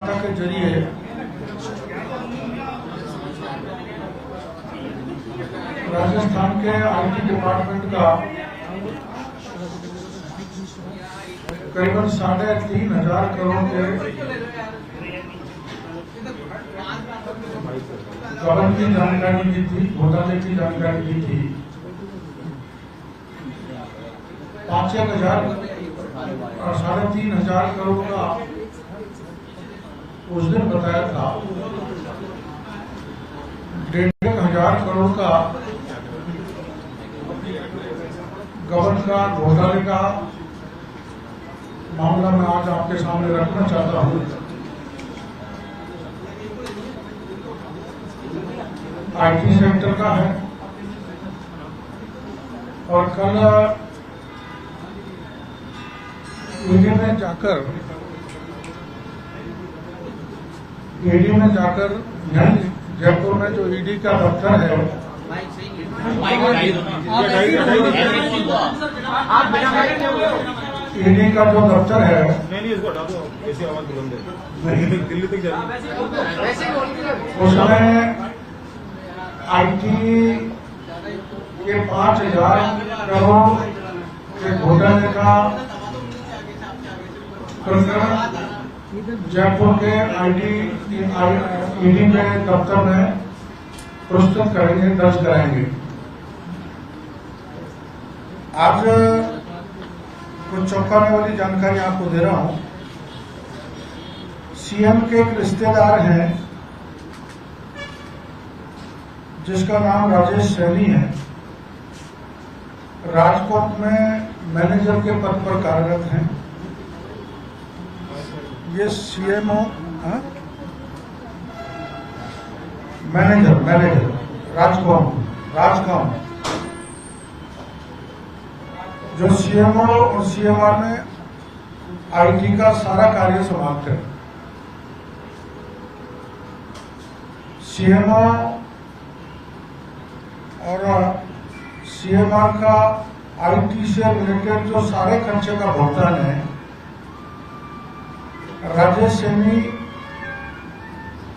के जरिए राजस्थान के आईटी डिपार्टमेंट का करीबन 3,500 करोड़ के गबन की जानकारी दी थी, घोटाले की जानकारी दी थी। 3,500 करोड़ का उस दिन बताया था। 1,500 करोड़ का गबन का घोटाले का मामला मैं आज आपके सामने रखना चाहता हूं। आईटी सेक्टर का है और कल ईडी में जाकर यहीं जयपुर में जो ईडी का दफ्तर है, ईडी का जो दफ्तर है, उसमें आईटी के 5,000 करोड़ के घोटाले का प्रकरण जयपुर के ईडी के दफ्तर में प्रस्तुत करेंगे, दर्ज कराएंगे। आज कुछ चौंकाने वाली जानकारी आपको दे रहा हूं। सीएम के एक रिश्तेदार हैं जिसका नाम राजेश सैनी है। राजकोट में मैनेजर के पद पर कार्यरत हैं। ये सीएमओ मैनेजर राजकॉम जो सीएमओ और सीएमआर में आईटी का सारा कार्य संभालते हैं। सीएमओ और सीएमआर का आईटी से रिलेटेड जो सारे खर्चे का भुगतान है, राजेश सैनी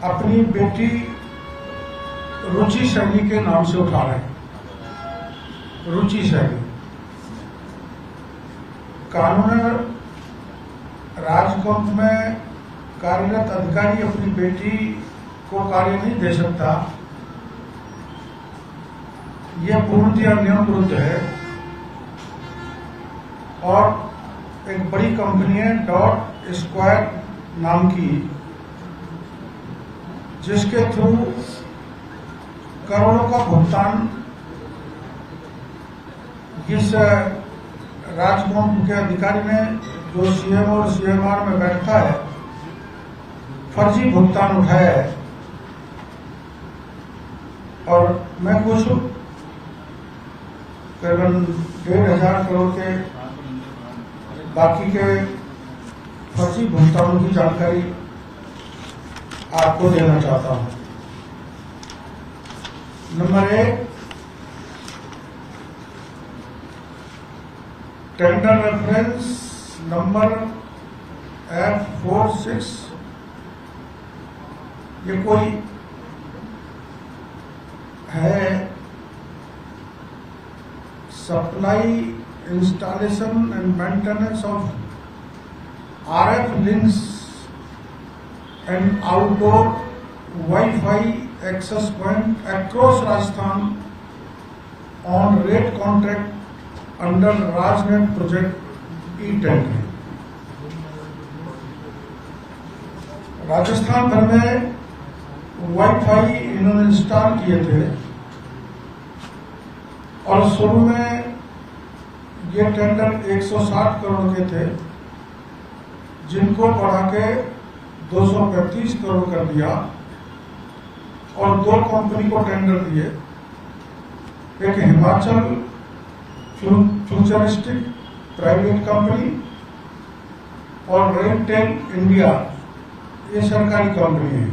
अपनी बेटी रुचि सैनी के नाम से उठा रहे हैं। रुचि सैनी कानून राजकोट में कार्यरत अधिकारी अपनी बेटी को कार्य नहीं दे सकता। यह पूर्णतः नियम विरुद्ध है और एक बड़ी कंपनी है डॉट स्क्वायर नाम की, जिसके थ्रू करोड़ों का भुगतान इस राजकोट के अधिकारी ने, जो सीएम और सीएमआर में बैठता है, फर्जी भुगतान उठाया है। और मैं कुछ करीबन 1,500 करोड़ के बाकी के फर्जी भुगतानों की जानकारी आपको देना चाहता हूं। Number 1, tender reference number F46। ये कोई है supply installation and maintenance of RF links and outdoor Wi-Fi access point across Rajasthan on rate contract under Rajnet project E10। Rajasthan भर में वाईफाई इन्होंने इंस्टॉल किए थे और शुरू में ये टेंडर 160 करोड़ के थे, जिनको बढ़ा के 235 करोड़ कर दिया और 2 कंपनी को टेंडर दिए। एक हिमाचल फ्यूचरिस्टिक प्राइवेट कंपनी और रेलटेल इंडिया, ये सरकारी कंपनी है।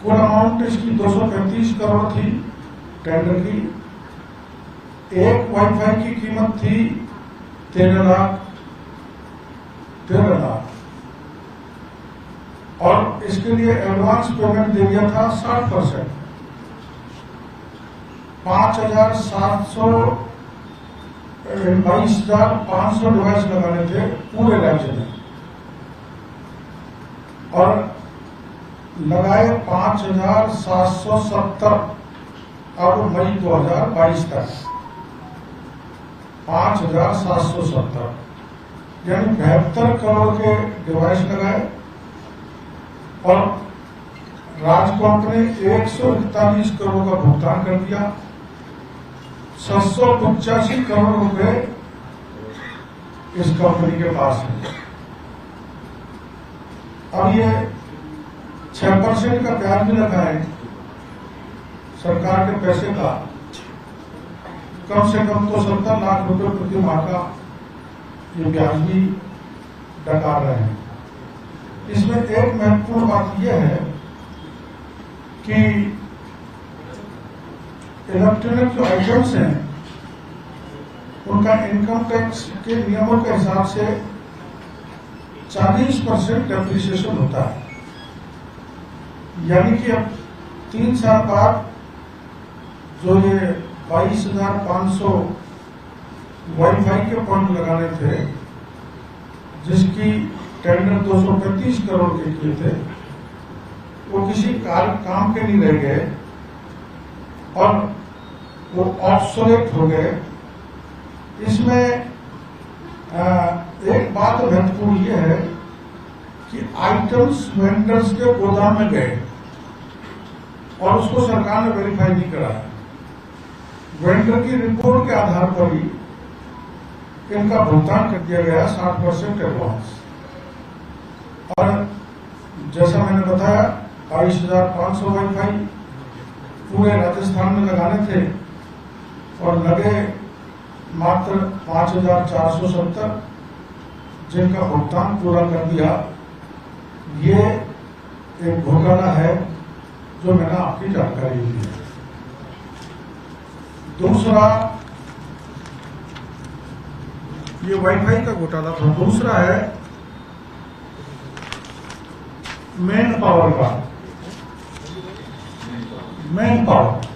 कुल अमाउंट इसकी 235 करोड़ थी टेंडर की। एक वाईफाई की कीमत थी 13 लाख। और इसके लिए एडवांस पेमेंट दे दिया था 60%। 22,500 डिवाइस लगाने थे पूरे राज्य में, और लगाए 5,770 अब मई 2022 तक 5,770, यानी 72 करोड़ के डिवाइस लगाए। और राजकोट ने 141 करोड़ का भुगतान कर दिया। 685 करोड़ रुपए इस कंपनी के पास है। अब ये 6% का ब्याज भी लगा है सरकार के पैसे का, कम से कम तो 70 लाख रुपए प्रति माह का ये ब्याज भी डकार रहे हैं। इसमें एक महत्वपूर्ण बात यह है कि इलेक्ट्रॉनिक जो आइटम्स हैं उनका इनकम टैक्स के नियमों के हिसाब से 40% डेप्रिसिएशन होता है, यानी कि अब 3 साल बाद जो ये 22,500 वाईफाई के पॉइंट लगाने थे, जिसकी टेंडर 235 करोड़ के किए थे, वो किसी काम के नहीं रह गए और वो ऑब्सोलेट हो गए। इसमें एक बात महत्वपूर्ण ये है कि आइटम्स वेंडर्स के गोदाम में गए और उसको सरकार ने वेरीफाई नहीं कराया। वेंडर की रिपोर्ट के आधार पर ही इनका भुगतान कर दिया गया 60% एडवांस। और जैसा मैंने बताया 22,500 वाईफाई पूरे राजस्थान में लगाने थे और लगे मात्र 5,470, जिनका भुगतान पूरा कर दिया। ये एक घोटाला है जो मैंने आपकी जानकारी दी है। दूसरा, ये वाईफाई का घोटाला था। दूसरा है मैन पावर का। मैन पावर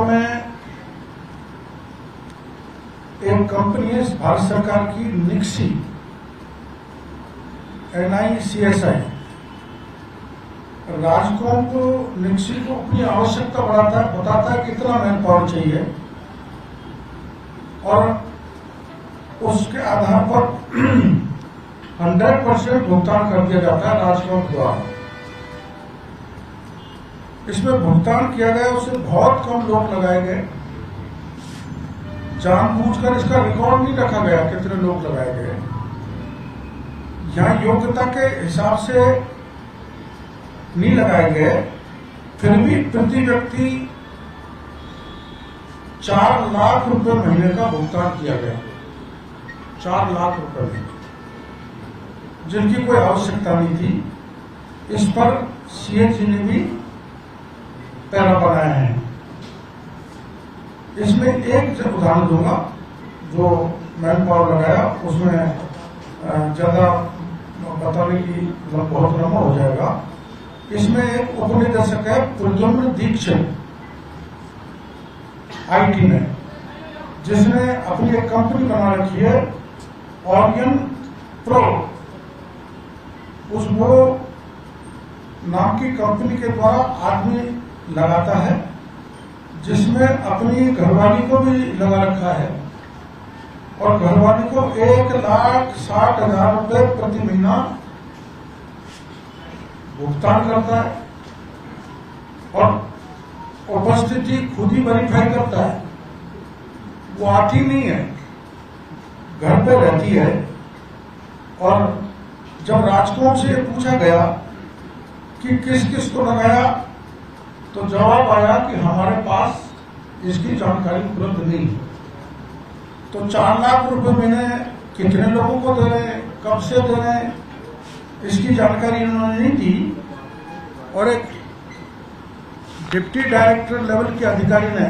में एक कंपनी है भारत सरकार की, निक्सी, NICSI। राजकोट को, निक्सी को अपनी आवश्यकता बताता है कितना मैन पावर चाहिए और उसके आधार पर 100% भुगतान कर दिया जाता है राजकोट द्वारा। इसमें भुगतान किया गया उससे बहुत कम लोग लगाए गए। जानबूझकर इसका रिकॉर्ड नहीं रखा गया कितने लोग लगाए गए। यहां योग्यता के हिसाब से नहीं लगाए गए, फिर भी प्रति व्यक्ति 4 लाख रुपए महीने का भुगतान किया गया। 4 लाख रुपए में, जिनकी कोई आवश्यकता नहीं थी। इस पर CAG ने भी पैरा बनाए हैं। इसमें एक उदाहरण दूंगा, जो मैन पावर लगाया उसमें ज्यादा बताने की बहुत लंबा हो जाएगा। इसमें एक उपनिदेशक है प्रद्युम्न दीक्षित IT में, जिसने अपनी एक कंपनी बना रखी है ऑरियन प्रो। उस वो नाम की कंपनी के द्वारा आदमी लगाता है, जिसमें अपनी घरवाली को भी लगा रखा है और घरवाली को 1,60,000 रुपए प्रति महीना भुगतान करता है और उपस्थिति खुद ही वेरीफाई करता है। वो आती नहीं है, घर पे रहती है। और जब राजकोट से पूछा गया कि किस किस को लगाया, तो जवाब आया कि हमारे पास इसकी जानकारी उपलब्ध नहीं। तो 4 लाख रुपए महीने कितने लोगों को दे रहे हैं, कब से दे रहे हैं, इसकी जानकारी इन्होंने नहीं दी। और एक डिप्टी डायरेक्टर लेवल के अधिकारी ने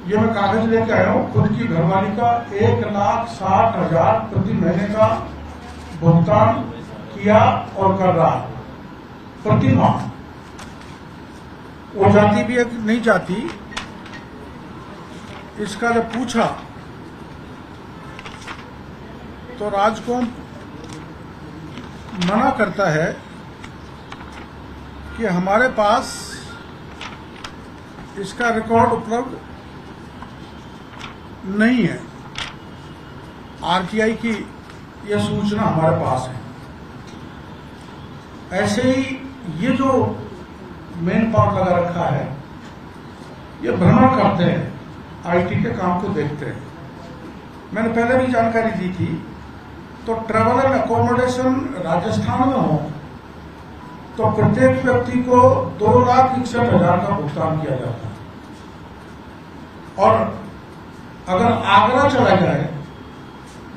ये मैं कागज लेके आया हूं, खुद की घरवाली का 1,60,000 प्रति महीने का भुगतान किया और कर रहा है प्रति माह। वो जाती भी है कि नहीं जाती, इसका जब पूछा तो राजकॉम मना करता है कि हमारे पास इसका रिकॉर्ड उपलब्ध नहीं है, आरटीआई की यह सूचना हमारे पास है। ऐसे ही ये जो मेन पावर लगा रखा है, ये भ्रमण करते हैं, आईटी के काम को देखते हैं। मैंने पहले भी जानकारी दी थी, तो ट्रैवल एंड अकोमोडेशन राजस्थान में हो तो प्रत्येक व्यक्ति को 2,61,000 का भुगतान किया जाता है, और अगर आगरा चला जाए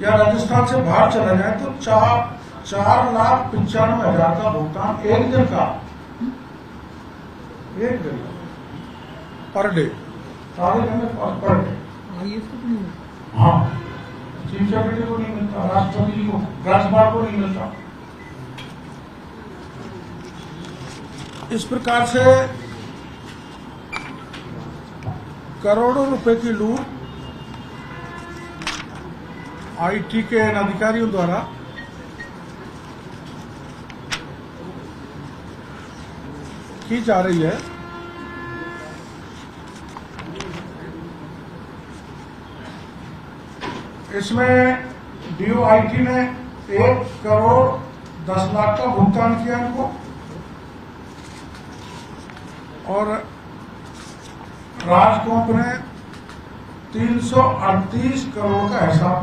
या राजस्थान से बाहर चला जाए तो 4,95,000 का भुगतान एक दिन का पर डे, सारे दिन में पर डे। हाँ, चीफ सेक्रेटरी को नहीं मिलता, राष्ट्रपति जी को, राज्यपाल को नहीं मिलता। इस प्रकार से करोड़ों रुपए की लूट आईटी के इन अधिकारियों द्वारा की जा रही है। इसमें डीओआईटी ने 1,10,00,000 का भुगतान किया इनको, और राजकॉम ने 338 करोड़ का हिसाब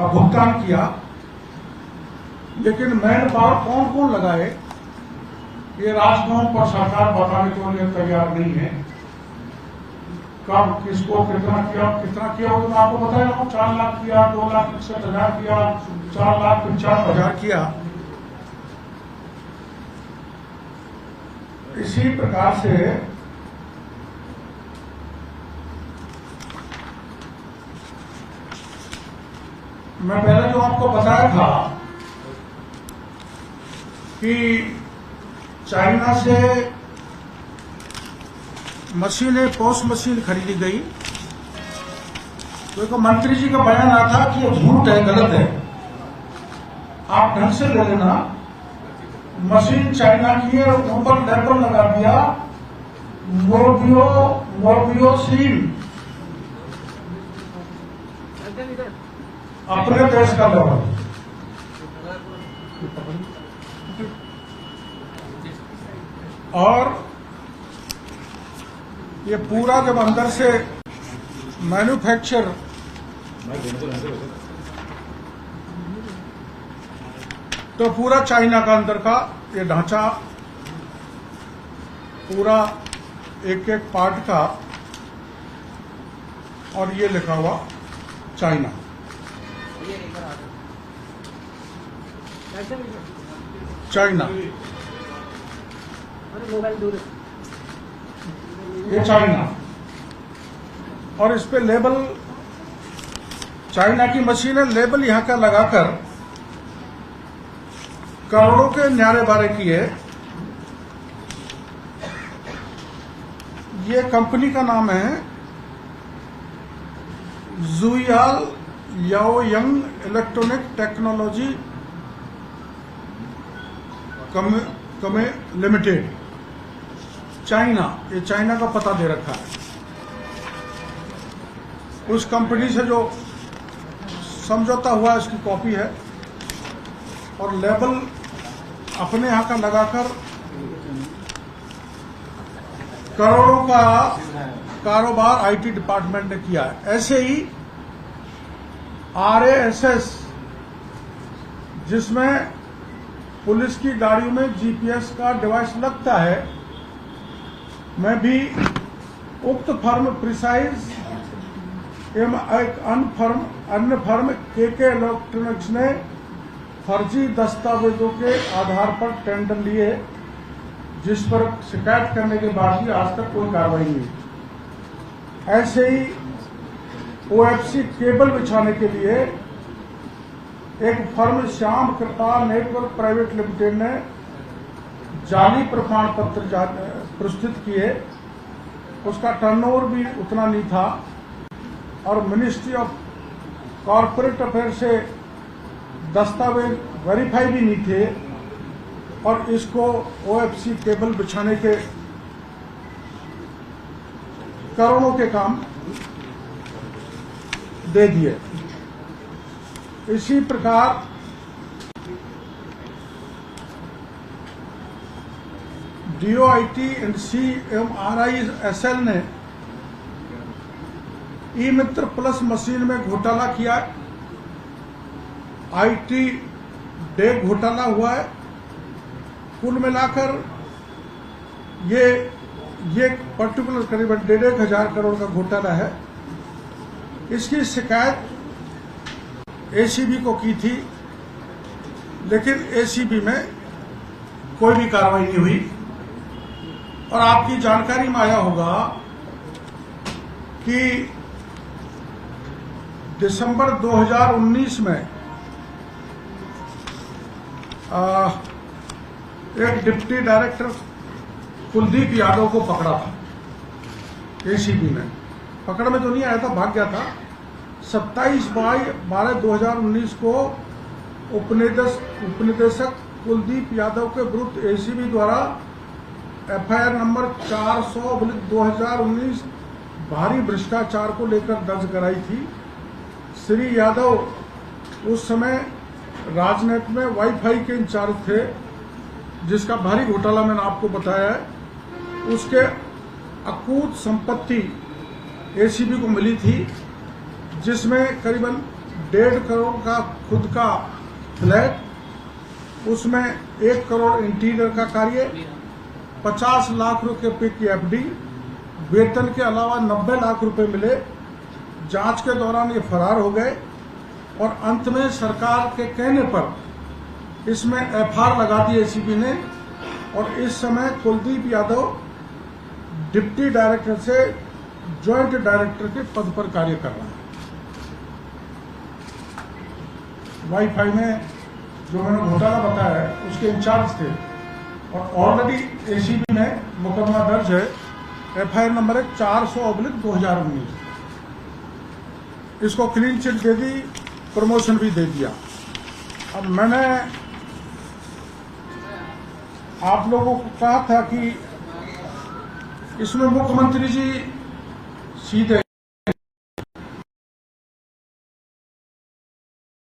भुगतान किया। लेकिन मैन पावर कौन कौन लगाए, ये राजकॉम पर सरकार बताने को लिए तैयार नहीं है। कब किसको कितना किया वो तो मैं आपको बताया हूँ। 4 लाख किया, 2,61,000 किया, 4,95,000 किया। इसी प्रकार से मैं पहले जो आपको बताया था कि चाइना से मशीनें, पोस्ट मशीन खरीदी गई, तो एक मंत्री जी का बयान आया था कि ये झूठ है, गलत है, आप ढंग से ले लेना। मशीन चाइना की है, ऊपर लेबल लगा दिया मोरबियोसिल, अपने देश का लेबल। और ये पूरा जब अंदर से मैन्युफैक्चर तो पूरा चाइना का अंदर का ये ढांचा, पूरा एक एक पार्ट का, और ये लिखा हुआ चाइना। चाइना, ये चाइना, और इस पे लेबल, चाइना की मशीन है, लेबल यहां का लगाकर करोड़ों के न्यारे बारे किए। ये कंपनी का नाम है जुयाल याओयंग इलेक्ट्रॉनिक टेक्नोलॉजी लिमिटेड, चाइना। ये चाइना का पता दे रखा है। उस कंपनी से जो समझौता हुआ है उसकी कॉपी है, और लेबल अपने यहां का लगाकर करोड़ों का कारोबार आईटी डिपार्टमेंट ने किया है। ऐसे ही RASS, जिसमें पुलिस की गाड़ियों में जीपीएस का डिवाइस लगता है, मैं भी उक्त फर्म प्रिसाइज एवं एक अन्य फर्म केके इलेक्ट्रॉनिक्स ने फर्जी दस्तावेजों के आधार पर टेंडर लिए, जिस पर शिकायत करने के बाद भी आज तक कोई कार्रवाई नहीं। ऐसे ही ओएफसी केबल बिछाने के लिए एक फर्म श्याम कृपा नेटवर्क प्राइवेट लिमिटेड ने जाली प्रमाण पत्र प्रस्तुत किए। उसका टर्नओवर भी उतना नहीं था और मिनिस्ट्री ऑफ कॉरपोरेट अफेयर से दस्तावेज वेरीफाई भी नहीं थे और इसको ओएफसी केबल बिछाने के करोड़ों के काम दे दिए। इसी प्रकार DOIT एंड CMRISL ने ई मित्र प्लस मशीन में घोटाला किया है। IT डे घोटाला हुआ है। कुल मिलाकर ये पर्टिकुलर करीबन 1,500 करोड़ का घोटाला है। इसकी शिकायत ACB को की थी, लेकिन ACB में कोई भी कार्रवाई नहीं हुई। और आपकी जानकारी में आया होगा कि दिसंबर 2019 में एक डिप्टी डायरेक्टर कुलदीप यादव को पकड़ा था ACB में। पकड़ में तो नहीं आया था, भाग गया था। 27/12/2019 को उपनिदेशक कुलदीप यादव के विरुद्ध ACB द्वारा FIR नंबर 400/2019 भारी भ्रष्टाचार को लेकर दर्ज कराई थी। श्री यादव उस समय राजनेट में वाईफाई के इंचार्ज थे, जिसका भारी घोटाला मैंने आपको बताया है। उसके अकूत संपत्ति ACB को मिली थी, जिसमें करीबन 1.5 करोड़ का खुद का फ्लैट, उसमें 1 करोड़ इंटीरियर का कार्य, 50 लाख रुपए की FD, वेतन के अलावा 90 लाख रुपए मिले। जांच के दौरान ये फरार हो गए और अंत में सरकार के कहने पर इसमें FR लगा दी ACB ने। और इस समय कुलदीप यादव डिप्टी डायरेक्टर से ज्वाइंट डायरेक्टर के पद पर कार्य कर रहा है। वाईफाई में जो मैंने घोटाला बताया है उसके इंचार्ज थे और ऑलरेडी ACB में मुकदमा दर्ज है। FIR नंबर है 400/2019। इसको क्लीन चिट दे दी, प्रमोशन भी दे दिया। अब मैंने आप लोगों को कहा था कि इसमें मुख्यमंत्री जी सीधे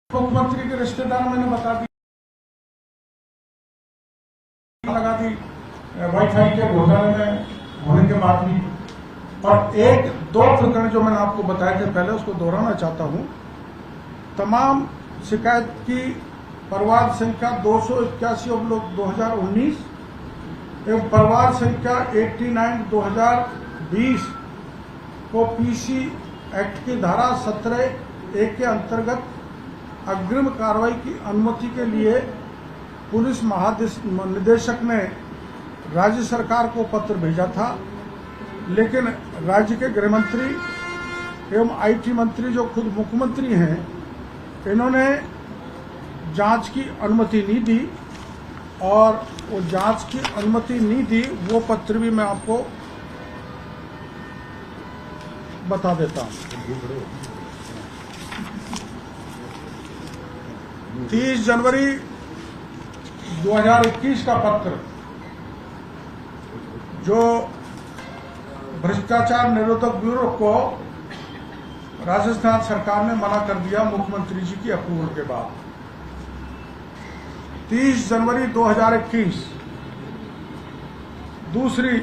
मुख्यमंत्री के रिश्तेदार मैंने बता दी लगा दी वाईफाई के घोटाले में होने के बाद भी। और 1-2 प्रकरण जो मैंने आपको बताए थे पहले, उसको दोहराना चाहता हूं। तमाम शिकायत की परिवार संख्या 281/2019 एवं परिवार संख्या 89/2020 को PC एक्ट की धारा 17(1) के अंतर्गत अग्रिम कार्रवाई की अनुमति के लिए पुलिस महानिदेशक ने राज्य सरकार को पत्र भेजा था, लेकिन राज्य के गृह मंत्री एवं IT मंत्री जो खुद मुख्यमंत्री हैं, इन्होंने जांच की अनुमति नहीं दी। और वो जांच की अनुमति नहीं दी, वो पत्र भी मैं आपको बता देता हूं। 30 जनवरी 2021 का पत्र, जो भ्रष्टाचार निरोधक ब्यूरो को राजस्थान सरकार ने मना कर दिया मुख्यमंत्री जी की अप्रूवल के बाद। 30 जनवरी 2021 दूसरी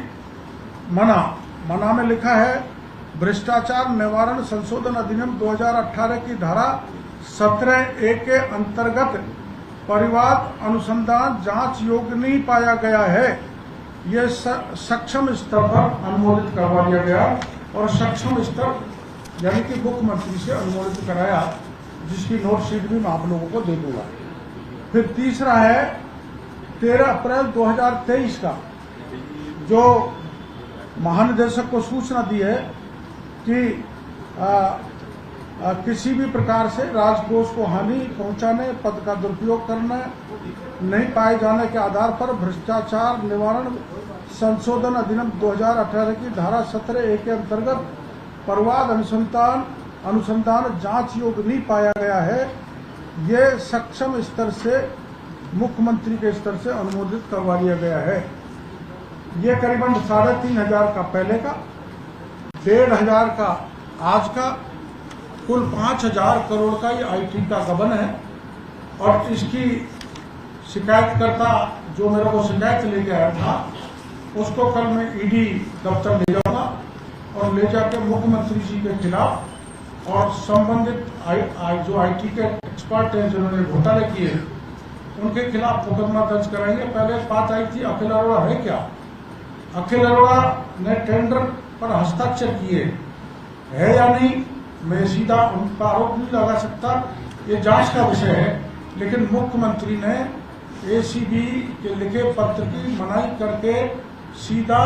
मना में लिखा है, भ्रष्टाचार निवारण संशोधन अधिनियम 2018 की धारा 17(1) के अंतर्गत परिवाद अनुसंधान जांच योग्य नहीं पाया गया है। यह सक्षम स्तर पर अनुमोदित करवा दिया गया और सक्षम स्तर यानी कि मुख्यमंत्री से अनुमोदित कराया, जिसकी नोट शीट भी मैं आप लोगों को दे दूंगा। फिर तीसरा है 13 अप्रैल 2023 का, जो महानिदेशक को सूचना दी है कि किसी भी प्रकार से राजकोष को हानि पहुंचाने, पद का दुरुपयोग करने नहीं पाए जाने के आधार पर भ्रष्टाचार निवारण संशोधन अधिनियम 2018 की धारा 17A के अंतर्गत परवाद अनुसंधान जांच योग्य नहीं पाया गया है। ये सक्षम स्तर से मुख्यमंत्री के स्तर से अनुमोदित करवा लिया गया है। ये करीबन 3,500 का पहले का, 1,500 का आज का, कुल 5,000 करोड़ का ये IT का गबन है। और इसकी शिकायतकर्ता जो मेरे को शिकायत लेके आया था उसको कल मैं ED दफ्तर ले जाऊंगा और ले जाकर मुख्यमंत्री जी के खिलाफ और संबंधित जो IT के एक्सपर्ट हैं जिन्होंने घोटाले किए उनके खिलाफ मुकदमा दर्ज कराएंगे। पहले बात आई थी अखिल अरोड़ा है क्या? अखिल अरोड़ा ने टेंडर पर हस्ताक्षर किए है या नहीं, मैं सीधा उन पर आरोप नहीं लगा सकता, ये जांच का विषय है। लेकिन मुख्यमंत्री ने ACB के लिखे पत्र की मनाही करके सीधा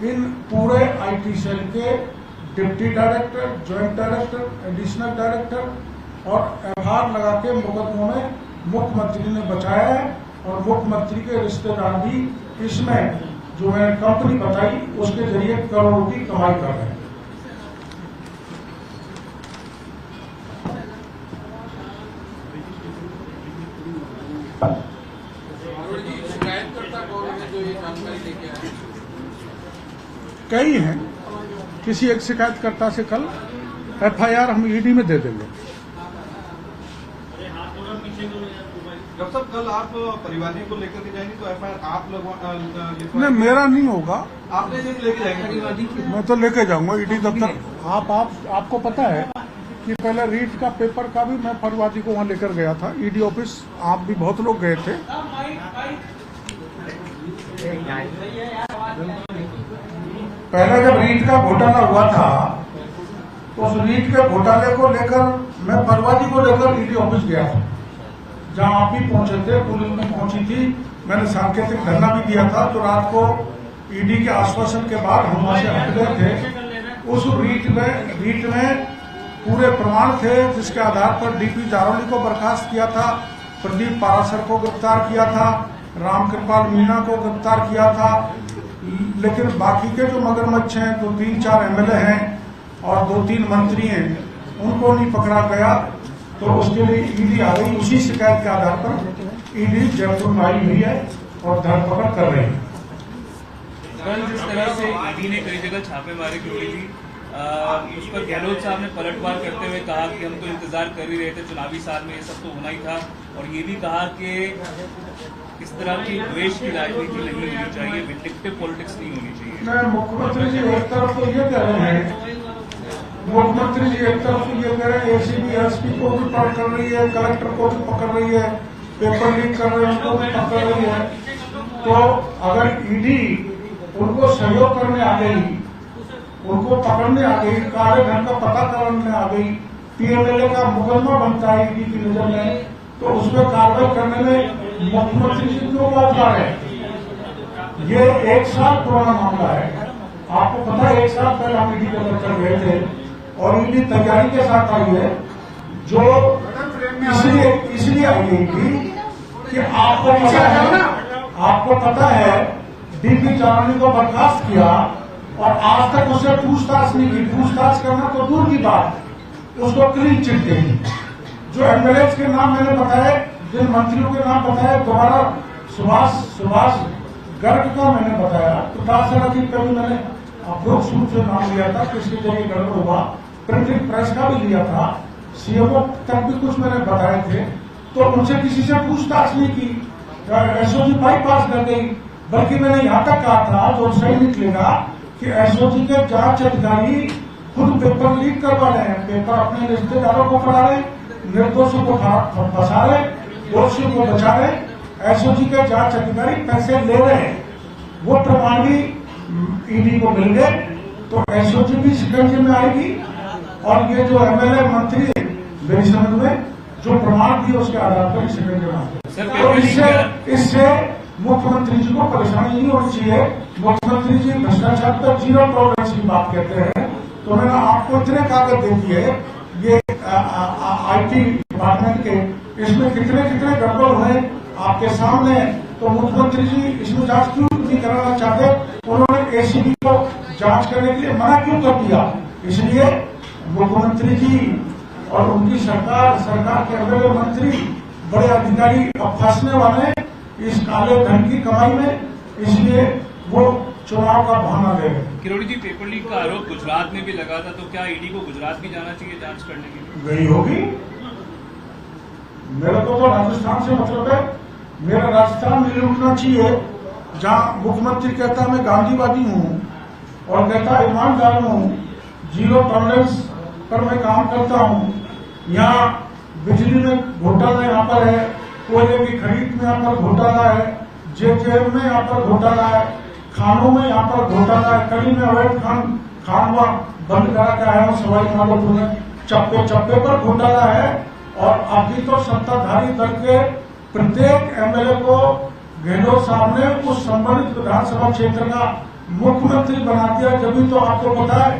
इन पूरे IT सेल के deputy director, joint director, additional director और FR लगा के मुकदमों में मुख्यमंत्री ने बचाया है। और मुख्यमंत्री के रिश्तेदार भी इसमें जो मैंने कंपनी बताई उसके जरिए करोड़ों की कमाई कर रहे हैं। कई हैं, किसी एक शिकायतकर्ता से कल FIR हम ED में दे देंगे। डॉक्टर साहब, कल आप परिवादी को लेकर के जाएंगे तो FIR आप नहीं, मेरा नहीं होगा, आपने लेके जाएंगे? मैं तो लेके जाऊंगा ED दफ्तर। आपको पता है कि पहले रीट का पेपर का भी मैं परिवादी को वहां लेकर गया था ED ऑफिस, आप भी बहुत लोग गए थे। पहले जब रीट का घोटाला हुआ था तो उस रीट के घोटाले को लेकर मैं परिवादी को लेकर ED ऑफिस गया था, जहां आप भी पहुंचे थे, पुलिस भी पहुंची थी। मैंने सांकेतिक धरना भी दिया था। तो रात को ED के आश्वासन के बाद हम वहां से हट गए थे। उस रीट में पूरे प्रमाण थे जिसके आधार पर DP जारौली को बर्खास्त किया था, प्रदीप पारासर को गिरफ्तार किया था, रामकृपाल मीणा को गिरफ्तार किया था। लेकिन बाकी के जो मगरमच्छ हैं, जो 3-4 MLA हैं और 2-3 मंत्री हैं, उनको नहीं पकड़ा गया। तो उसके लिए ED आ गई। उसी शिकायत के आधार पर ED जयपुर में आई हुई है और धरपकड़ कर रही है। कल जिस तरह से ED ने कई जगह छापेमारी की थी, उस पर गहलोत साहब ने पलटवार करते हुए कहा कि हम तो इंतजार कर ही रहे थे, चुनावी साल में ये सब तो होना ही था। और ये भी कहा कि इस तरह की द्वेष की राजनीति नहीं होनी चाहिए, विंडिक्टिव पॉलिटिक्स नहीं होनी चाहिए। मुख्यमंत्री जी एक तरफ तो ये कह रहे हैं, मुख्यमंत्री जी एक तरफ तो ये कह रहे हैं ACB SP को भी पकड़ कर रही है, कलेक्टर को भी पकड़ रही है, पेपर लीक कर रहे हैं उनको भी पकड़ रही है। तो अगर ED उनको सहयोग करने आ गई, उनको पकड़ने आ गई, काले धन का पता करने आ गई, PMLA का मुकदमा बनता है ED की नजर में, तो उसमें कार्रवाई करने में मुख्यमंत्री जी क्यों बात कर रहे हैं? ये 1 साल पुराना मामला है। आपको पता है 1 साल पहले हम ED के दफ्तर गए थे और ED तैयारी के साथ आई है, जो इसलिए आई गई थी कि आपको पता है DP जारौली को बर्खास्त किया और आज तक उसे पूछताछ नहीं की। पूछताछ करना तो दूर की बात, उसको क्लीन चिट देगी। जो MLAs के नाम मैंने बताए, जिन मंत्रियों के नाम बताए, दोबारा सुभाष गर्ग का मैंने बताया, प्रताप सिन्हा जी का भी मैंने अप्रोक्ष रूप से नाम लिया था, किसके जरिए गड़बड़ हुआ, प्रिंटिंग प्रेस का भी लिया था, CMO तक भी कुछ मैंने बताए थे। तो उनसे किसी से पूछताछ नहीं की, SOG बाईपास कर गई। बल्कि मैंने यहाँ तक कहा था, जो सही निकलेगा, कि SOG के जांच अधिकारी खुद पेपर लीक करवा रहे हैं, पेपर अपने रिश्तेदारों को पढ़ा रहे, निर्दोषों को फंसा रहे, दोषियों को बचा रहे। SOG के जांच अधिकारी पैसे ले रहे हैं, वो प्रमाण भी ED को मिल गए। तो SOG भी शिकंजे में आएगी और ये जो MLA मंत्री है मेरी समझ में जो प्रमाण दिए उसके आधार पर शिकंजे में आएगी। तो इससे मुख्यमंत्री जी को परेशानी नहीं होनी चाहिए। मुख्यमंत्री जी भ्रष्टाचार पर 0 टॉलरेंस की बात कहते हैं, तो मैंने आपको इतने कागज दे दिए, ये IT डिपार्टमेंट के, इसमें कितने कितने गड़बड़ हुए आपके सामने। तो मुख्यमंत्री जी इसमें जांच क्यों नहीं कराना चाहते? उन्होंने ACB को जांच करने के लिए मना क्यों कर दिया? इसलिए मुख्यमंत्री जी और उनकी सरकार के अगले मंत्री, बड़े अधिकारी अब फंसने वाले हैं इस काले धन की कमाई में, इसलिए वो चुनाव का बहाना दे रहे। किरोड़ी जी, पेपर लीक का आरोप गुजरात में भी लगा था, तो क्या ईडी को गुजरात भी जाना चाहिए जांच करने के लिए? गई होगी। मेरे को तो राजस्थान से मतलब है, मेरा राजस्थान में उठना चाहिए जहां मुख्यमंत्री कहता मैं गांधीवादी हूं और कहता ईमानदार हूं, जीरो टॉलरेंस पर मैं काम करता हूं। यहाँ बिजली में घोटाला यहाँ पर है, कोयले की खरीद में यहाँ पर घोटाला है, JJM में यहाँ पर घोटाला है, खानों में यहाँ पर घोटाला है, कड़ी में अवैध खानवा बंद करा के आया हूँ सवाई माधोपुर में, चप्पे चप्पे पर घोटाला है। और अभी तो सत्ताधारी दल के प्रत्येक MLA को गहलोत साहब ने उस संबंधित विधानसभा क्षेत्र का मुख्यमंत्री बना दिया। जब तो आपको पता है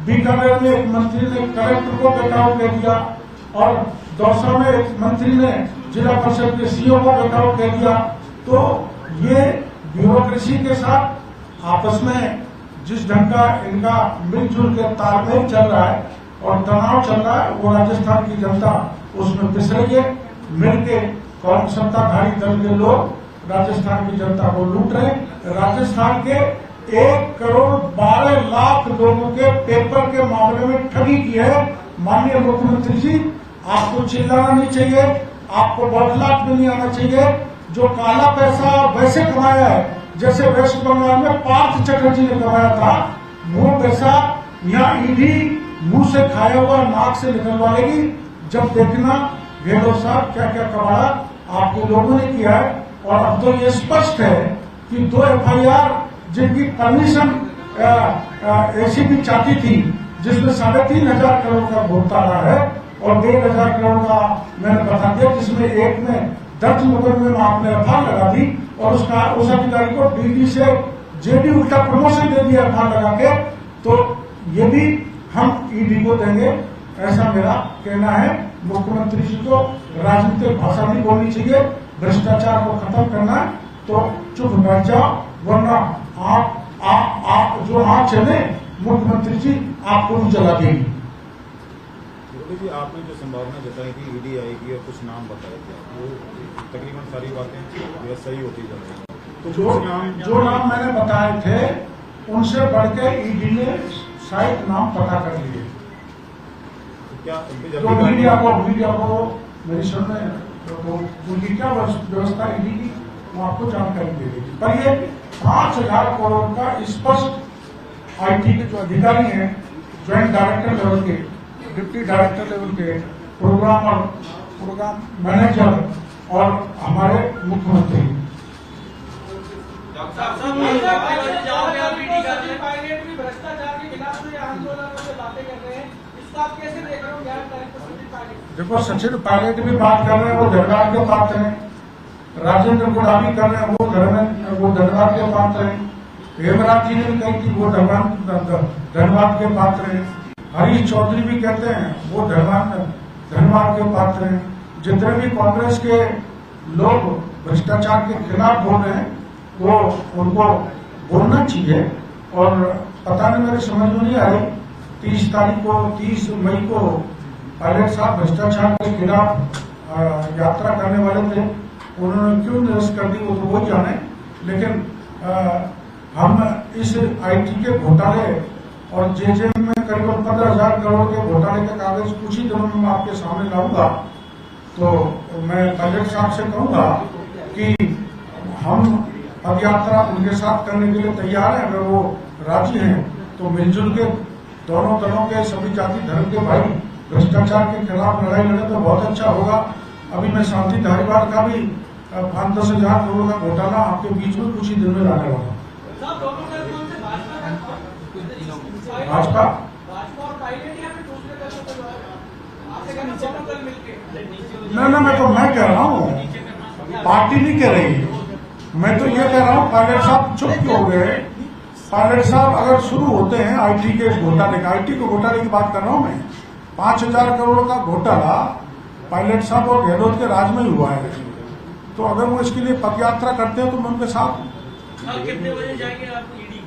बीकानेर में एक मंत्री ने कलेक्टर को बेटाव कह दिया और दौसा में एक मंत्री ने जिला परिषद के CO को बेटाव कह दिया। तो ये ब्यूरोक्रेसी के साथ आपस में जिस ढंग का इनका मिलजुल के तालमेल चल रहा है और तनाव चल रहा है, वो राजस्थान की जनता उसमें पिस रही है। मिलके कौन सत्ताधारी दल के लोग राजस्थान की जनता को लूट रहे हैं। राजस्थान के 1,12,00,000 लोगों के पेपर के मामले में ठगी की है। माननीय मुख्यमंत्री जी, आपको चिल्लाना नहीं चाहिए, आपको बौखलाहट भी नहीं आना चाहिए। जो काला पैसा वैसे कमाया है जैसे वेस्ट बंगाल में पार्थ चटर्जी ने कमाया था, वो पैसा यहाँ ईडी मुंह से खाया हुआ नाक से निकलवा लेगी। जब देखना गहलोत साहब क्या क्या कमाया आपके लोगों ने किया है। और अब तो ये स्पष्ट है कि 2 FIR जिनकी परमिशन ACB चाहती थी, जिसमें 3,500 करोड़ का घोटाला है और 1,500 करोड़ का मैंने बता दिया, जिसमें एक में 10 मुकदमे में आपने FIR लगा दी और उस अधिकारी को DD से JD उल्टा प्रमोशन दे दिया FIR लगा के। तो ये भी हम ईडी को देंगे, ऐसा मेरा कहना है। मुख्यमंत्री जी को राजनीतिक भाषा नहीं बोलनी चाहिए, भ्रष्टाचार को खत्म करना है तो चुप बैठ जाओ, वरना आप जो हाथ चले मुख्यमंत्री जी आपको भी जला देंगे। जी, आपने जो संभावना जताई थी ईडी आएगी और कुछ नाम बताए थे, वो तकरीबन सारी बातें सही होती जा रही है। तो जो नाम मैंने बताए थे उनसे बढ़ के ईडी ने शायद नाम पता कर लिए। क्या तो मीडिया को मेरी सुन में उनकी क्या व्यवस्था ईडी की, वो आपको जानकारी दे देगी। पर ये 5,000 करोड़ का स्पष्ट IT के जो अधिकारी हैं, ज्वाइंट डायरेक्टर लेवल के, डिप्टी डायरेक्टर लेवल के, प्रोग्राम मैनेजर और हमारे मुख्यमंत्री। भ्रष्टाचार के खिलाफ आंदोलन से बातें कर रहे हैं, इसको आप कैसे देख रहे हो? देखो, सचिन पायलट भी बात कर रहे हैं, वो धनबाद के पात्र हैं। राजेंद्र गुड़ा भी कर रहे हैं, वो धनबाद के पात्र हैं। हेमराज जी ने भी कही थी वो धनबाद के पात्र हैं। हरीश चौधरी भी कहते हैं वो धनबाद के पात्र हैं। जितने भी कांग्रेस के लोग भ्रष्टाचार के खिलाफ बोल रहे हैं वो उनको बोलना चाहिए। और पता नहीं, मेरे समझ में नहीं आई, 30 मई को पायलट साहब भ्रष्टाचार के खिलाफ यात्रा करने वाले थे, उन्होंने क्यों निरस्त कर दी वो तो वो जाने। लेकिन हम इस IT के घोटाले और JJM में करीब 15,000 करोड़ के घोटाले के कागज कुछ ही दिनों में आपके सामने लाऊंगा। तो मैं पायलट साहब से कहूंगा कि हम पद यात्रा उनके साथ करने के लिए तैयार हैं। अगर वो राजी हैं तो मिलजुल के दोनों दलों के सभी जाति धर्म के भाई भ्रष्टाचार के खिलाफ लड़ाई लड़े तो बहुत अच्छा होगा। अभी मैं शांति धारीवाल का भी 5-10 हजार करोड़ का घोटाला आपके बीच में कुछ ही दिन में लाने वाला हूँ। भाजपा ना, मैं कह रहा हूँ, पार्टी नहीं कह रही। मैं तो ये कह रहा हूँ पायलट साहब चुप क्यों हो गए? पायलट साहब अगर शुरू होते हैं आईटी के घोटाले का, आईटी के घोटाले की बात कर रहा हूं मैं, 5,000 करोड़ का घोटाला पायलट साहब और गहलोत के राज में ही हुआ है। तो अगर वो इसके लिए पदयात्रा करते हैं तो मैं उनके साथ हूं। कल कितने बजे जाएंगे आप ईडी?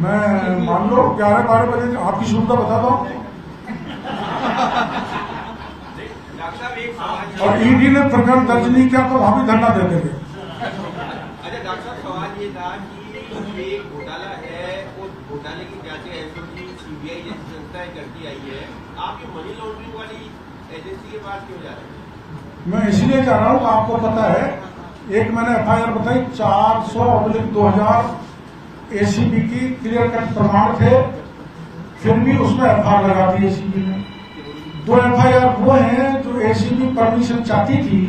मैं मान लो 11-12 बजे आपकी सुविधा बता दो। और ईडी ने प्रकरण दर्ज नहीं किया तो वहां भी धरना दे देंगे। अच्छा डॉक्टर साहब, सवाल ये था कि एक घोटाला है, उस घोटाले की जांचें एसओजी, सीबीआई जैसी संस्थाएं करती आई है, आप ये मनी लॉन्ड्रिंग वाली एजेंसी के पास क्यों जा रहे हैं? मैं इसलिए जा रहा हूं कि आपको पता है, एक मैंने एफआईआर बताई 400/2000 एसीबी की क्लियर कट प्रमाण थे, फिर भी उसमें एफआईआर लगा दी एसीबी ने। 2 एफआईआर वो हैं जो एसीबी परमिशन चाहती थी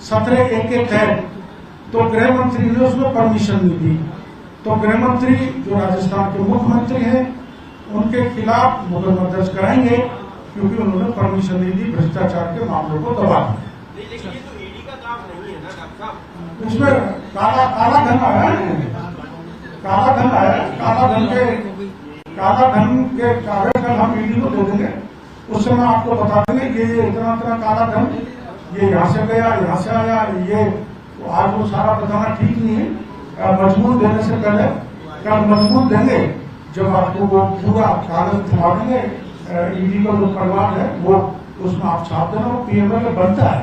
17A के तहत, तो गृह मंत्री ने उसमें परमिशन नहीं दी। तो गृह मंत्री जो राजस्थान के मुख्यमंत्री हैं उनके खिलाफ मुकदमा दर्ज कराएंगे क्योंकि उन्होंने परमिशन नहीं दी, भ्रष्टाचार के मामलों को दबा दिया। लेकिन ये तो ईडी का काम नहीं है ना डॉक्टर साहब। उसमें काला धन आया है, काला धन आया है, काला धन के कागज कल हम ईडी को दे देंगे, उस समय आपको बता देंगे कि ये इतना काला धन ये यहाँ से गया, यहाँ से आया, ये तो आज वो सारा बताना ठीक नहीं है। मजबूर देने से पहले कल मजबूर देंगे, जब आपको वो पूरा कागज थमा देंगे, ईडी का जो परिवार है वो उसमें आप छाप देना, वो पीएमएलए बनता है,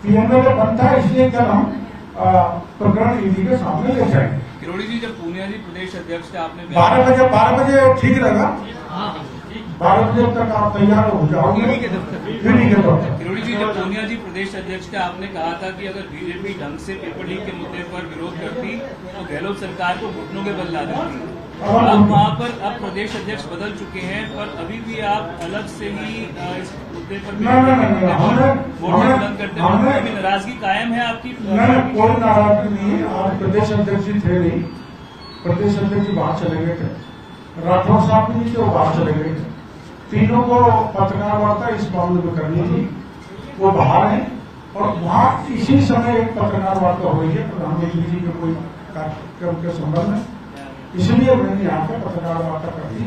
पीएमएलए बनता है, इसलिए कल हम प्रकरण ईडी के सामने ले जाएंगे। किरोड़ी जी, जब पूनिया जी प्रदेश अध्यक्ष थे आपने 12 बजे ठीक रहेगा। 12 बजे तक आप तैयार हो जाओगे ईडी के दफ्तर। किरोड़ी जी, जब पूनिया जी प्रदेश अध्यक्ष थे आपने कहा था कि अगर बीजेपी ढंग से पेपर लीक के मुद्दे पर विरोध करती तो गहलोत सरकार को घुटनों के बल ला देती। अब वहाँ पर अब प्रदेश अध्यक्ष बदल चुके हैं, पर अभी भी आप अलग से ही इस मुद्दे पर वोट बुलंद करते हैं, अभी नाराजगी कायम है आपकी? नहीं, कोई नाराजगी नहीं है। आज प्रदेश अध्यक्ष जी थे नहीं, प्रदेश अध्यक्ष जी बाहर चले गए थे, राठौर साहब भी नहीं थे, वो बाहर चले गए थे। तीनों को पत्रकार वार्ता इस मामले में करनी थी, वो बाहर हैं और वहां इसी समय एक पत्रकार वार्ता हो रही है प्रधानमंत्री जी के कोई कार्यक्रम के संबंध में, इसलिए मैंने यहाँ पे पत्रकार वार्ता कर दी,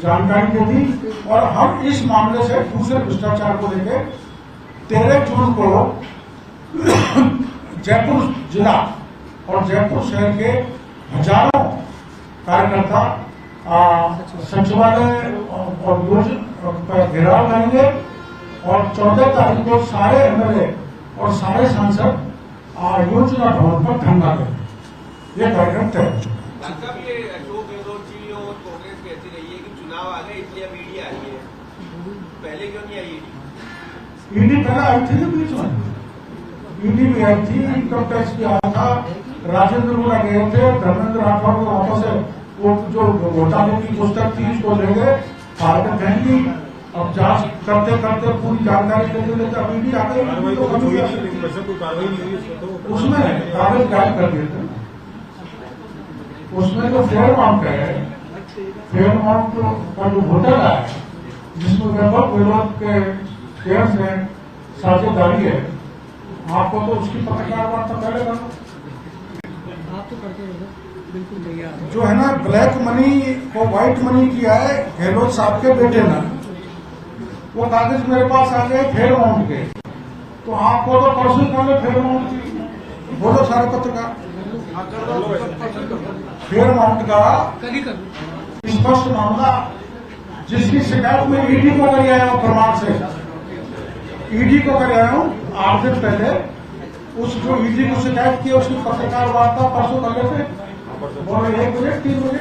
जानकारी दे दी। और हम इस मामले से दूसरे भ्रष्टाचार को लेकर 13 जून को जयपुर जिला और जयपुर शहर के हजारों कार्यकर्ता सचिवालय और घेराव करेंगे और 14 तारीख को सारे एमएलए और सारे सांसद योजना भवन पर धरना देंगे। ये कार्यक्रम तय है। डॉक्टर साहब, ये अशोक गहलोत जी और कांग्रेस कहती रही है कि चुनाव आ गए इसलिए अब ईडी आई है, पहले क्यों नहीं आई ईडी? ईडी पहले आई थी बीच में, ईडी भी आई थी, इनकम टैक्स भी आया था, राजेंद्र गुना गए थे, धर्मेंद्र राठौर को वापस से वो जो घोटाले की पुस्तक थी उसको ले गए, फाड़ फेंकी। अब जांच करते करते पूरी जानकारी लेते लेते अब ईडी आ गई, उसमें कागज गायब कर दिए थे। उसमें जो फेयर अमाउंट है, फेयर अमाउंट का जो घोटाला है जिसमें वैभव गहलोत के शेयर से साझेदारी है, आपको तो उसकी पत्रकार वार्ता पहले करना। आप तो करते रहो, बिल्कुल तैयार। जो है ना ब्लैक मनी को व्हाइट मनी किया है गहलोत साहब के बेटे ने, वो कागज मेरे पास आ गए फेयर अमाउंट के, तो आपको तो परसों पहले फेयर अमाउंट की बोलो सारे पत्रकार, फेयर अमाउंट का स्पष्ट मामला जिसकी शिकायत में ईडी को कर आया हूं, प्रमाण से ईडी को कर आया हूं 8 दिन पहले। उस जो ईडी को शिकायत की उसकी पत्रकार वार्ता परसों कर लेते, बोले 1 बजे 3 बजे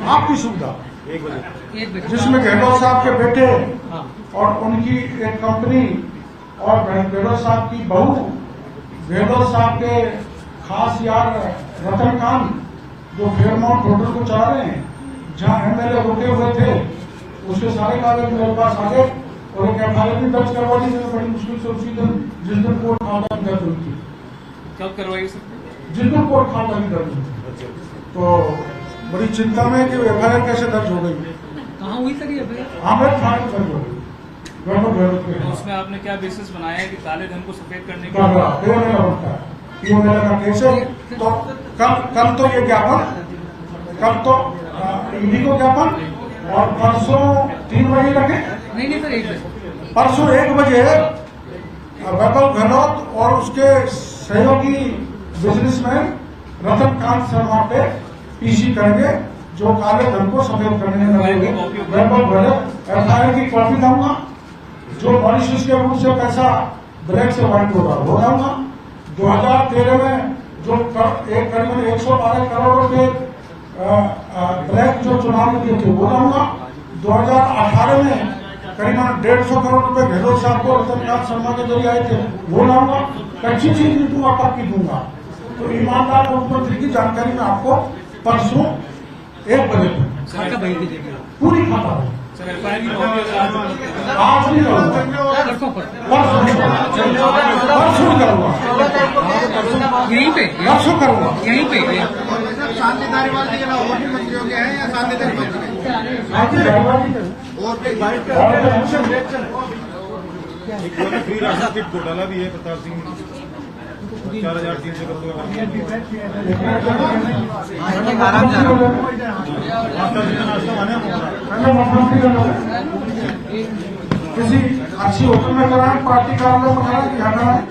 आपकी सुविधा, 1 बजे, जिसमें गहलोत साहब के बेटे और उनकी एक कंपनी और गहलोत साहब की बहू, गहलोत साहब के खास यार रतनकांत जो फेयरमाउंट होटल को चला रहे हैं, जहां एमएलए रुके हुए थे, उसके सारे कागज मेरे पास आ गए और एक एफआईआर भी दर्ज करवा दी मैंने बड़ी मुश्किल से उसी दिन जिस दिन कोर्ट खालसा दर्ज हुई थी। कब करवाई सर? जिस दिन कोर्ट खालसा भी दर्ज हुई थी। तो बड़ी चिंता में कि एफआईआर कैसे दर्ज हो गई, कहाँ हुई सर ये एफआईआर? आमिर थाने दर्ज हो गई गहलोत के। तो उसमें आपने क्या बेसिस बनाया है कि काले धन को सफेद करने के कर रहा पीएमएलए का केस है। तो कल तो ये ज्ञापन कल तो ईडी को ज्ञापन और परसों 3 बजे रखे, नहीं सर, 1 बजे। परसों 1 बजे वैभव गहलोत और उसके सहयोगी बिजनेसमैन रतनकांत शर्मा पे पीसी करेंगे, जो काले धन को सफेद करने में लगे। वैभव गहलोत एफआईआर की कॉपी लाऊंगा, जो मॉरिशस के रूप से पैसा ब्लैक से व्हाइट होगा वो लाऊंगा। 2013 में जो करीबन 112 करोड़ रुपए ब्लैक जो चुनाव में दिए थे वो लाऊंगा। 2018 में करीबन 150 करोड़ रुपए गहलोत साहब को रतनकांत शर्मा के जरिए आए थे वो लाऊंगा। कच्ची चीज नहीं दूंगा, पक्की दूंगा। तो ईमानदार मुख्यमंत्री की जानकारी में आपको परसों 1 बजे तक पूरी खाता है। सर एफआईआर की कॉपी अगर आप आज नहीं करूंगा, परसों करूंगा, यहीं पे परसों करूंगा। यहीं पे शांति धारीवाल जी ना और भी मंत्रियों के हैं या शांति धारीवाल जी एक वो फ्री राशन किट घोटाला भी है प्रताप सिंह, 4,300 करोड़ का किसी अच्छी होटल में कराएं, पार्टी कार्यालय में कराएं, यहाँ कराएं।